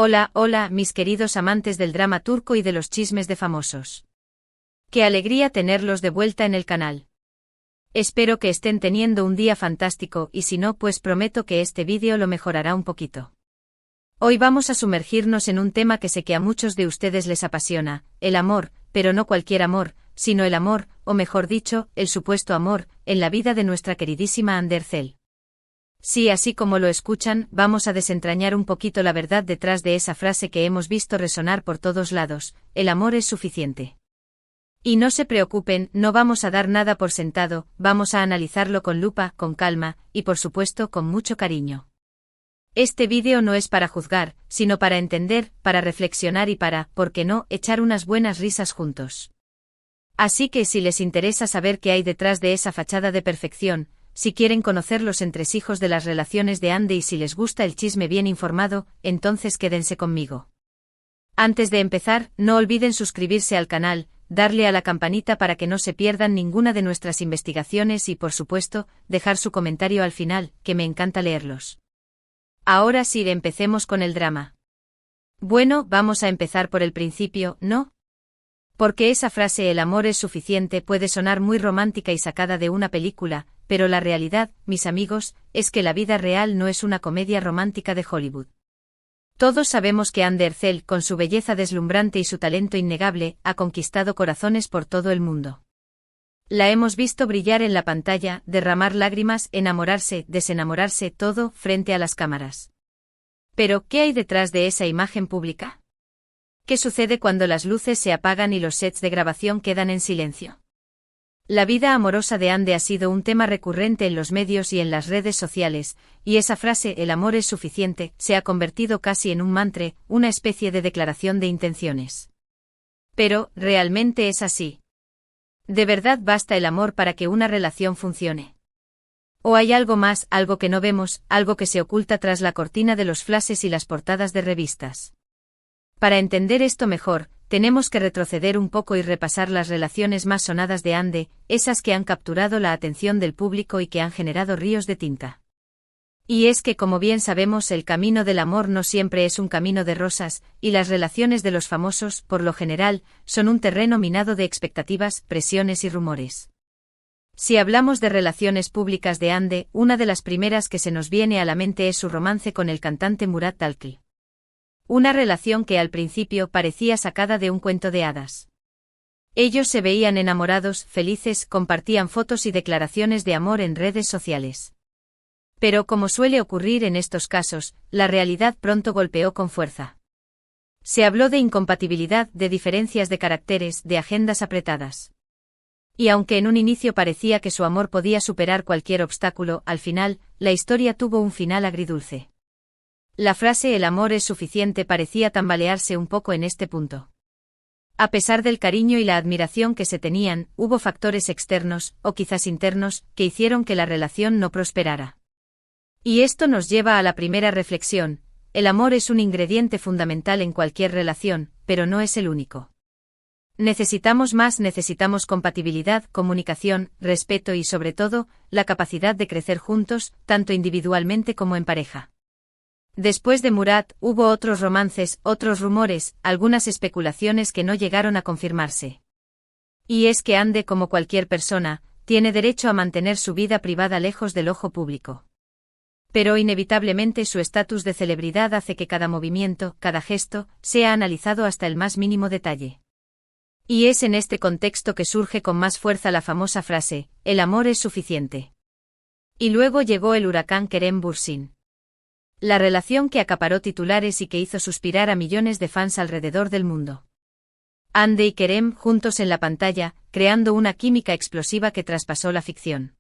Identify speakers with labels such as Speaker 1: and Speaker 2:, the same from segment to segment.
Speaker 1: Hola, hola, mis queridos amantes del drama turco y de los chismes de famosos. Qué alegría tenerlos de vuelta en el canal. Espero que estén teniendo un día fantástico y si no, pues prometo que este vídeo lo mejorará un poquito. Hoy vamos a sumergirnos en un tema que sé que a muchos de ustedes les apasiona, el amor, pero no cualquier amor, sino el amor, o mejor dicho, el supuesto amor, en la vida de nuestra queridísima Hande Erçel. Sí, así como lo escuchan, vamos a desentrañar un poquito la verdad detrás de esa frase que hemos visto resonar por todos lados, el amor es suficiente. Y no se preocupen, no vamos a dar nada por sentado, vamos a analizarlo con lupa, con calma, y por supuesto con mucho cariño. Este vídeo no es para juzgar, sino para entender, para reflexionar y para, ¿por qué no?, echar unas buenas risas juntos. Así que si les interesa saber qué hay detrás de esa fachada de perfección, si quieren conocer los entresijos de las relaciones de Hande y si les gusta el chisme bien informado, entonces quédense conmigo. Antes de empezar, no olviden suscribirse al canal, darle a la campanita para que no se pierdan ninguna de nuestras investigaciones y, por supuesto, dejar su comentario al final, que me encanta leerlos. Ahora sí, empecemos con el drama. Bueno, vamos a empezar por el principio, ¿no? Porque esa frase el amor es suficiente puede sonar muy romántica y sacada de una película, pero la realidad, mis amigos, es que la vida real no es una comedia romántica de Hollywood. Todos sabemos que Hande Erçel, con su belleza deslumbrante y su talento innegable, ha conquistado corazones por todo el mundo. La hemos visto brillar en la pantalla, derramar lágrimas, enamorarse, desenamorarse, todo frente a las cámaras. Pero, ¿qué hay detrás de esa imagen pública? ¿Qué sucede cuando las luces se apagan y los sets de grabación quedan en silencio? La vida amorosa de Hande ha sido un tema recurrente en los medios y en las redes sociales, y esa frase "el amor es suficiente" se ha convertido casi en un mantra, una especie de declaración de intenciones. Pero, ¿realmente es así? ¿De verdad basta el amor para que una relación funcione? ¿O hay algo más, algo que no vemos, algo que se oculta tras la cortina de los flashes y las portadas de revistas? Para entender esto mejor, tenemos que retroceder un poco y repasar las relaciones más sonadas de Hande, esas que han capturado la atención del público y que han generado ríos de tinta. Y es que, como bien sabemos, el camino del amor no siempre es un camino de rosas, y las relaciones de los famosos, por lo general, son un terreno minado de expectativas, presiones y rumores. Si hablamos de relaciones públicas de Hande, una de las primeras que se nos viene a la mente es su romance con el cantante Murat Dalkılıç. Una relación que al principio parecía sacada de un cuento de hadas. Ellos se veían enamorados, felices, compartían fotos y declaraciones de amor en redes sociales. Pero como suele ocurrir en estos casos, la realidad pronto golpeó con fuerza. Se habló de incompatibilidad, de diferencias de caracteres, de agendas apretadas. Y aunque en un inicio parecía que su amor podía superar cualquier obstáculo, al final, la historia tuvo un final agridulce. La frase "el amor es suficiente" parecía tambalearse un poco en este punto. A pesar del cariño y la admiración que se tenían, hubo factores externos, o quizás internos, que hicieron que la relación no prosperara. Y esto nos lleva a la primera reflexión: el amor es un ingrediente fundamental en cualquier relación, pero no es el único. Necesitamos más, necesitamos compatibilidad, comunicación, respeto y sobre todo, la capacidad de crecer juntos, tanto individualmente como en pareja. Después de Murat, hubo otros romances, otros rumores, algunas especulaciones que no llegaron a confirmarse. Y es que Hande, como cualquier persona, tiene derecho a mantener su vida privada lejos del ojo público. Pero inevitablemente su estatus de celebridad hace que cada movimiento, cada gesto, sea analizado hasta el más mínimo detalle. Y es en este contexto que surge con más fuerza la famosa frase, "el amor es suficiente". Y luego llegó el huracán Kerem Bürsin. La relación que acaparó titulares y que hizo suspirar a millones de fans alrededor del mundo. Hande y Kerem juntos en la pantalla, creando una química explosiva que traspasó la ficción.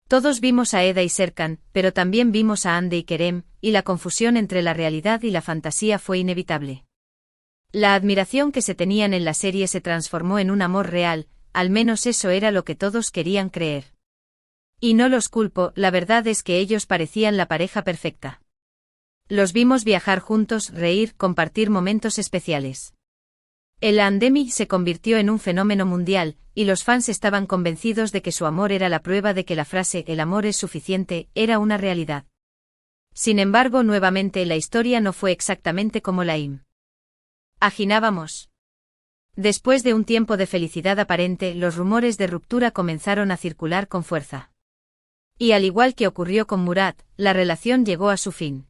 Speaker 1: Todos vimos a Eda y Serkan, pero también vimos a Hande y Kerem, y la confusión entre la realidad y la fantasía fue inevitable. La admiración que se tenían en la serie se transformó en un amor real, al menos eso era lo que todos querían creer. Y no los culpo, la verdad es que ellos parecían la pareja perfecta. Los vimos viajar juntos, reír, compartir momentos especiales. El Handemik se convirtió en un fenómeno mundial, y los fans estaban convencidos de que su amor era la prueba de que la frase "el amor es suficiente" era una realidad. Sin embargo, nuevamente la historia no fue exactamente como la imaginábamos. Después de un tiempo de felicidad aparente, los rumores de ruptura comenzaron a circular con fuerza. Y al igual que ocurrió con Murat, la relación llegó a su fin.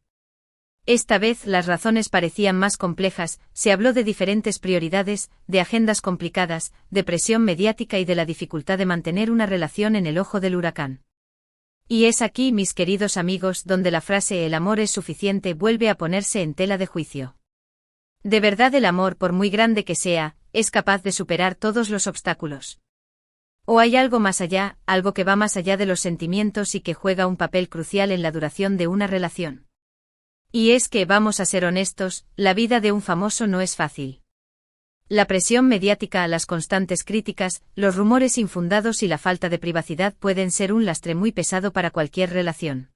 Speaker 1: Esta vez las razones parecían más complejas, se habló de diferentes prioridades, de agendas complicadas, de presión mediática y de la dificultad de mantener una relación en el ojo del huracán. Y es aquí, mis queridos amigos, donde la frase "el amor es suficiente" vuelve a ponerse en tela de juicio. De verdad, el amor, por muy grande que sea, es capaz de superar todos los obstáculos. ¿O hay algo más allá, algo que va más allá de los sentimientos y que juega un papel crucial en la duración de una relación? Y es que, vamos a ser honestos, la vida de un famoso no es fácil. La presión mediática, las constantes críticas, los rumores infundados y la falta de privacidad pueden ser un lastre muy pesado para cualquier relación.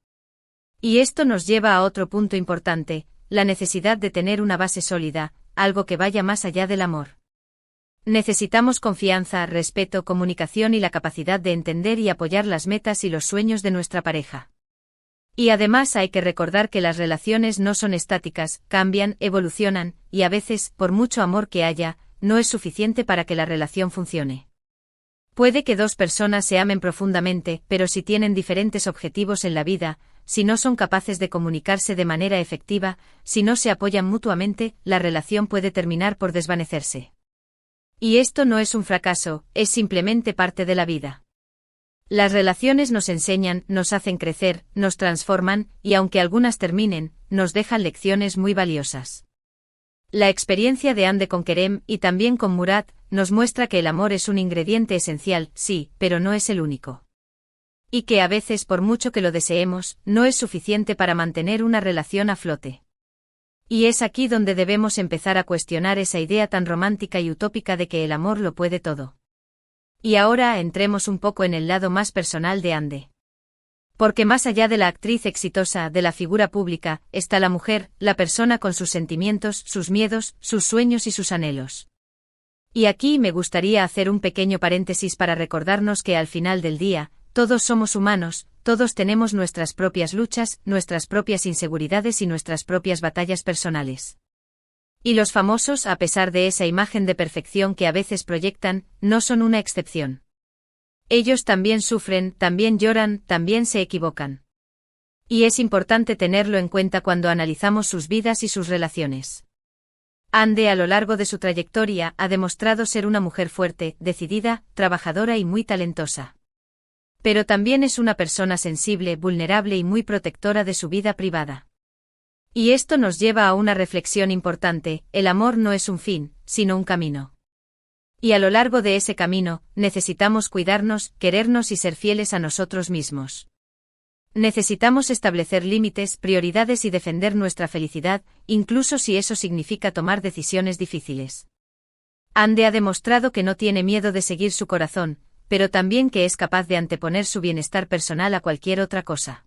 Speaker 1: Y esto nos lleva a otro punto importante, la necesidad de tener una base sólida, algo que vaya más allá del amor. Necesitamos confianza, respeto, comunicación y la capacidad de entender y apoyar las metas y los sueños de nuestra pareja. Y además hay que recordar que las relaciones no son estáticas, cambian, evolucionan, y a veces, por mucho amor que haya, no es suficiente para que la relación funcione. Puede que dos personas se amen profundamente, pero si tienen diferentes objetivos en la vida, si no son capaces de comunicarse de manera efectiva, si no se apoyan mutuamente, la relación puede terminar por desvanecerse. Y esto no es un fracaso, es simplemente parte de la vida. Las relaciones nos enseñan, nos hacen crecer, nos transforman, y aunque algunas terminen, nos dejan lecciones muy valiosas. La experiencia de Hande con Kerem, y también con Murat, nos muestra que el amor es un ingrediente esencial, sí, pero no es el único. Y que a veces, por mucho que lo deseemos, no es suficiente para mantener una relación a flote. Y es aquí donde debemos empezar a cuestionar esa idea tan romántica y utópica de que el amor lo puede todo. Y ahora entremos un poco en el lado más personal de Hande. Porque más allá de la actriz exitosa, de la figura pública, está la mujer, la persona con sus sentimientos, sus miedos, sus sueños y sus anhelos. Y aquí me gustaría hacer un pequeño paréntesis para recordarnos que al final del día, todos somos humanos, todos tenemos nuestras propias luchas, nuestras propias inseguridades y nuestras propias batallas personales. Y los famosos, a pesar de esa imagen de perfección que a veces proyectan, no son una excepción. Ellos también sufren, también lloran, también se equivocan. Y es importante tenerlo en cuenta cuando analizamos sus vidas y sus relaciones. Hande, a lo largo de su trayectoria, ha demostrado ser una mujer fuerte, decidida, trabajadora y muy talentosa. Pero también es una persona sensible, vulnerable y muy protectora de su vida privada. Y esto nos lleva a una reflexión importante: el amor no es un fin, sino un camino. Y a lo largo de ese camino, necesitamos cuidarnos, querernos y ser fieles a nosotros mismos. Necesitamos establecer límites, prioridades y defender nuestra felicidad, incluso si eso significa tomar decisiones difíciles. Hande ha demostrado que no tiene miedo de seguir su corazón, pero también que es capaz de anteponer su bienestar personal a cualquier otra cosa.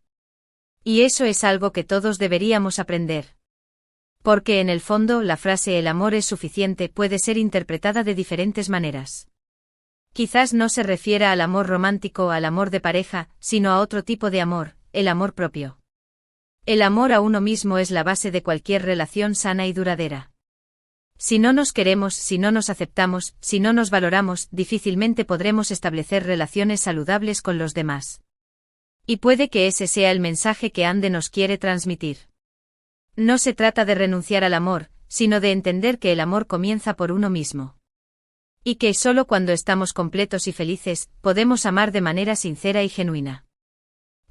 Speaker 1: Y eso es algo que todos deberíamos aprender. Porque en el fondo, la frase "el amor es suficiente" puede ser interpretada de diferentes maneras. Quizás no se refiera al amor romántico o al amor de pareja, sino a otro tipo de amor, el amor propio. El amor a uno mismo es la base de cualquier relación sana y duradera. Si no nos queremos, si no nos aceptamos, si no nos valoramos, difícilmente podremos establecer relaciones saludables con los demás. Y puede que ese sea el mensaje que Hande nos quiere transmitir. No se trata de renunciar al amor, sino de entender que el amor comienza por uno mismo. Y que solo cuando estamos completos y felices, podemos amar de manera sincera y genuina.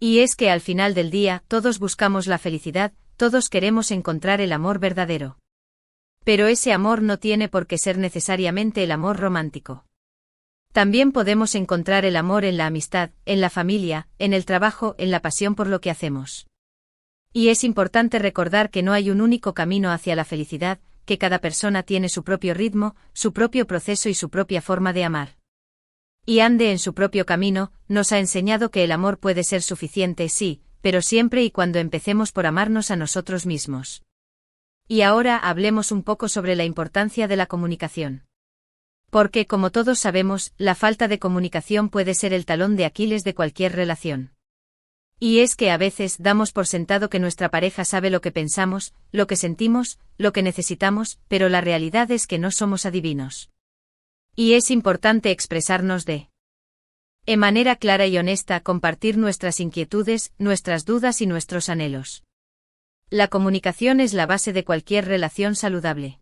Speaker 1: Y es que al final del día, todos buscamos la felicidad, todos queremos encontrar el amor verdadero. Pero ese amor no tiene por qué ser necesariamente el amor romántico. También podemos encontrar el amor en la amistad, en la familia, en el trabajo, en la pasión por lo que hacemos. Y es importante recordar que no hay un único camino hacia la felicidad, que cada persona tiene su propio ritmo, su propio proceso y su propia forma de amar. Y Hande, en su propio camino, nos ha enseñado que el amor puede ser suficiente, sí, pero siempre y cuando empecemos por amarnos a nosotros mismos. Y ahora hablemos un poco sobre la importancia de la comunicación. Porque, como todos sabemos, la falta de comunicación puede ser el talón de Aquiles de cualquier relación. Y es que a veces damos por sentado que nuestra pareja sabe lo que pensamos, lo que sentimos, lo que necesitamos, pero la realidad es que no somos adivinos. Y es importante expresarnos de manera clara y honesta, compartir nuestras inquietudes, nuestras dudas y nuestros anhelos. La comunicación es la base de cualquier relación saludable.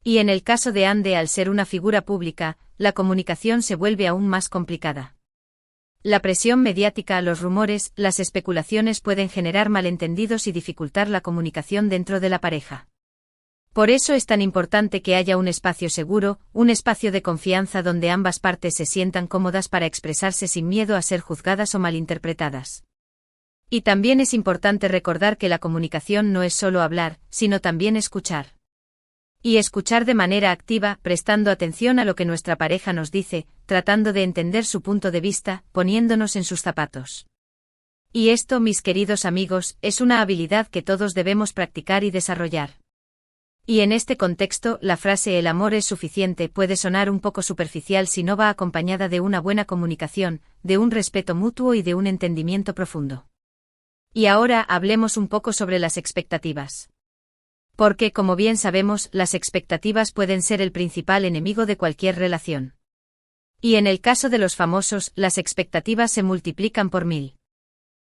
Speaker 1: Y en el caso de Ande, al ser una figura pública, la comunicación se vuelve aún más complicada. La presión mediática, los rumores, las especulaciones pueden generar malentendidos y dificultar la comunicación dentro de la pareja. Por eso es tan importante que haya un espacio seguro, un espacio de confianza donde ambas partes se sientan cómodas para expresarse sin miedo a ser juzgadas o malinterpretadas. Y también es importante recordar que la comunicación no es solo hablar, sino también escuchar. Y escuchar de manera activa, prestando atención a lo que nuestra pareja nos dice, tratando de entender su punto de vista, poniéndonos en sus zapatos. Y esto, mis queridos amigos, es una habilidad que todos debemos practicar y desarrollar. Y en este contexto, la frase "el amor es suficiente" puede sonar un poco superficial si no va acompañada de una buena comunicación, de un respeto mutuo y de un entendimiento profundo. Y ahora hablemos un poco sobre las expectativas. Porque, como bien sabemos, las expectativas pueden ser el principal enemigo de cualquier relación. Y en el caso de los famosos, las expectativas se multiplican por 1000.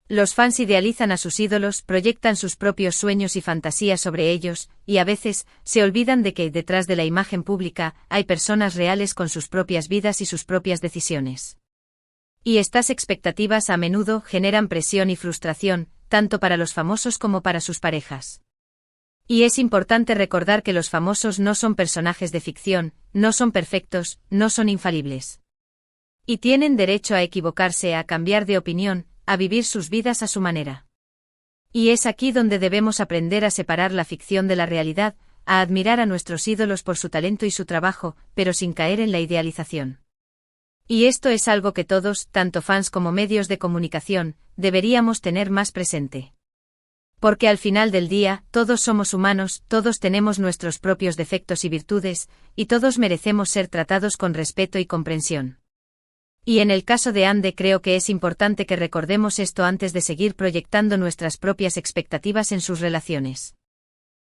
Speaker 1: Los fans idealizan a sus ídolos, proyectan sus propios sueños y fantasías sobre ellos, y a veces, se olvidan de que, detrás de la imagen pública, hay personas reales con sus propias vidas y sus propias decisiones. Y estas expectativas a menudo generan presión y frustración, tanto para los famosos como para sus parejas. Y es importante recordar que los famosos no son personajes de ficción, no son perfectos, no son infalibles. Y tienen derecho a equivocarse, a cambiar de opinión, a vivir sus vidas a su manera. Y es aquí donde debemos aprender a separar la ficción de la realidad, a admirar a nuestros ídolos por su talento y su trabajo, pero sin caer en la idealización. Y esto es algo que todos, tanto fans como medios de comunicación, deberíamos tener más presente. Porque al final del día, todos somos humanos, todos tenemos nuestros propios defectos y virtudes, y todos merecemos ser tratados con respeto y comprensión. Y en el caso de Ande, creo que es importante que recordemos esto antes de seguir proyectando nuestras propias expectativas en sus relaciones.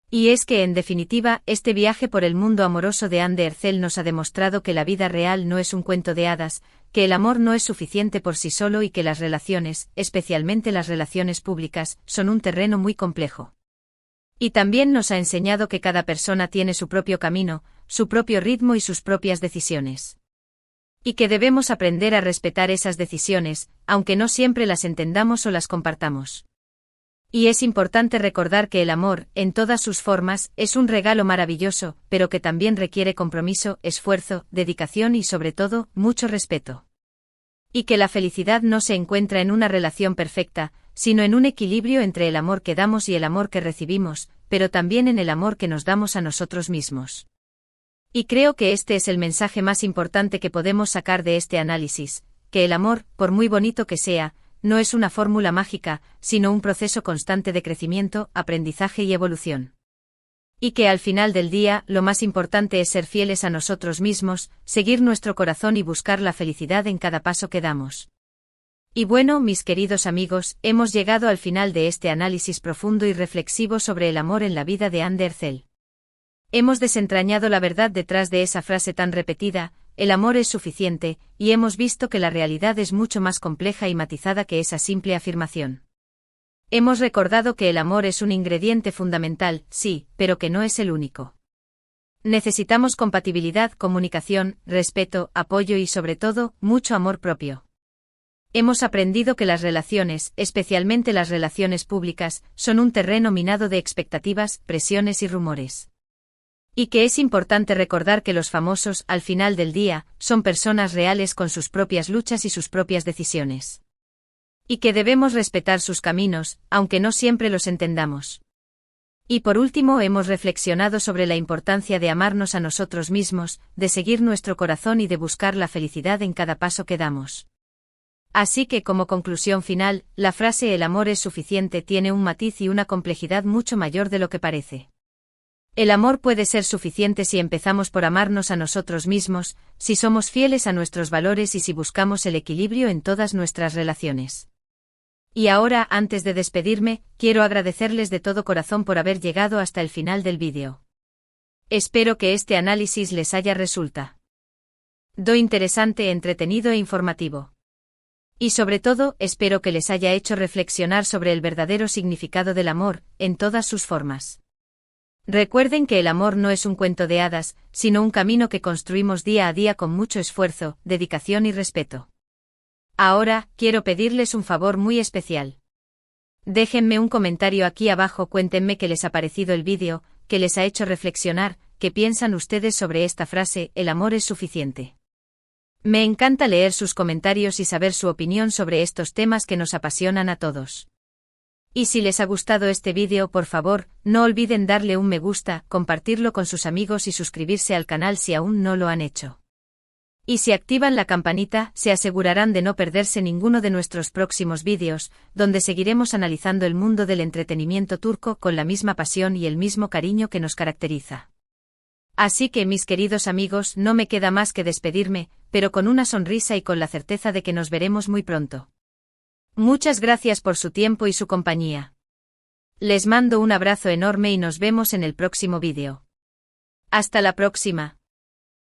Speaker 1: Y es que, en definitiva, este viaje por el mundo amoroso de Ande Ercel nos ha demostrado que la vida real no es un cuento de hadas, que el amor no es suficiente por sí solo y que las relaciones, especialmente las relaciones públicas, son un terreno muy complejo. Y también nos ha enseñado que cada persona tiene su propio camino, su propio ritmo y sus propias decisiones. Y que debemos aprender a respetar esas decisiones, aunque no siempre las entendamos o las compartamos. Y es importante recordar que el amor, en todas sus formas, es un regalo maravilloso, pero que también requiere compromiso, esfuerzo, dedicación y sobre todo, mucho respeto. Y que la felicidad no se encuentra en una relación perfecta, sino en un equilibrio entre el amor que damos y el amor que recibimos, pero también en el amor que nos damos a nosotros mismos. Y creo que este es el mensaje más importante que podemos sacar de este análisis, que el amor, por muy bonito que sea, no es una fórmula mágica, sino un proceso constante de crecimiento, aprendizaje y evolución. Y que al final del día, lo más importante es ser fieles a nosotros mismos, seguir nuestro corazón y buscar la felicidad en cada paso que damos. Y bueno, mis queridos amigos, hemos llegado al final de este análisis profundo y reflexivo sobre el amor en la vida de Ande Ercel. Hemos desentrañado la verdad detrás de esa frase tan repetida, el amor es suficiente, y hemos visto que la realidad es mucho más compleja y matizada que esa simple afirmación. Hemos recordado que el amor es un ingrediente fundamental, sí, pero que no es el único. Necesitamos compatibilidad, comunicación, respeto, apoyo y sobre todo, mucho amor propio. Hemos aprendido que las relaciones, especialmente las relaciones públicas, son un terreno minado de expectativas, presiones y rumores. Y que es importante recordar que los famosos, al final del día, son personas reales con sus propias luchas y sus propias decisiones. Y que debemos respetar sus caminos, aunque no siempre los entendamos. Y por último, hemos reflexionado sobre la importancia de amarnos a nosotros mismos, de seguir nuestro corazón y de buscar la felicidad en cada paso que damos. Así que, como conclusión final, la frase "el amor es suficiente" tiene un matiz y una complejidad mucho mayor de lo que parece. El amor puede ser suficiente si empezamos por amarnos a nosotros mismos, si somos fieles a nuestros valores y si buscamos el equilibrio en todas nuestras relaciones. Y ahora, antes de despedirme, quiero agradecerles de todo corazón por haber llegado hasta el final del vídeo. Espero que este análisis les haya resultado interesante, entretenido e informativo. Y sobre todo, espero que les haya hecho reflexionar sobre el verdadero significado del amor, en todas sus formas. Recuerden que el amor no es un cuento de hadas, sino un camino que construimos día a día con mucho esfuerzo, dedicación y respeto. Ahora, quiero pedirles un favor muy especial. Déjenme un comentario aquí abajo, cuéntenme qué les ha parecido el vídeo, qué les ha hecho reflexionar, qué piensan ustedes sobre esta frase, el amor es suficiente. Me encanta leer sus comentarios y saber su opinión sobre estos temas que nos apasionan a todos. Y si les ha gustado este vídeo, por favor, no olviden darle un me gusta, compartirlo con sus amigos y suscribirse al canal si aún no lo han hecho. Y si activan la campanita, se asegurarán de no perderse ninguno de nuestros próximos vídeos, donde seguiremos analizando el mundo del entretenimiento turco con la misma pasión y el mismo cariño que nos caracteriza. Así que, mis queridos amigos, no me queda más que despedirme, pero con una sonrisa y con la certeza de que nos veremos muy pronto. Muchas gracias por su tiempo y su compañía. Les mando un abrazo enorme y nos vemos en el próximo vídeo. Hasta la próxima.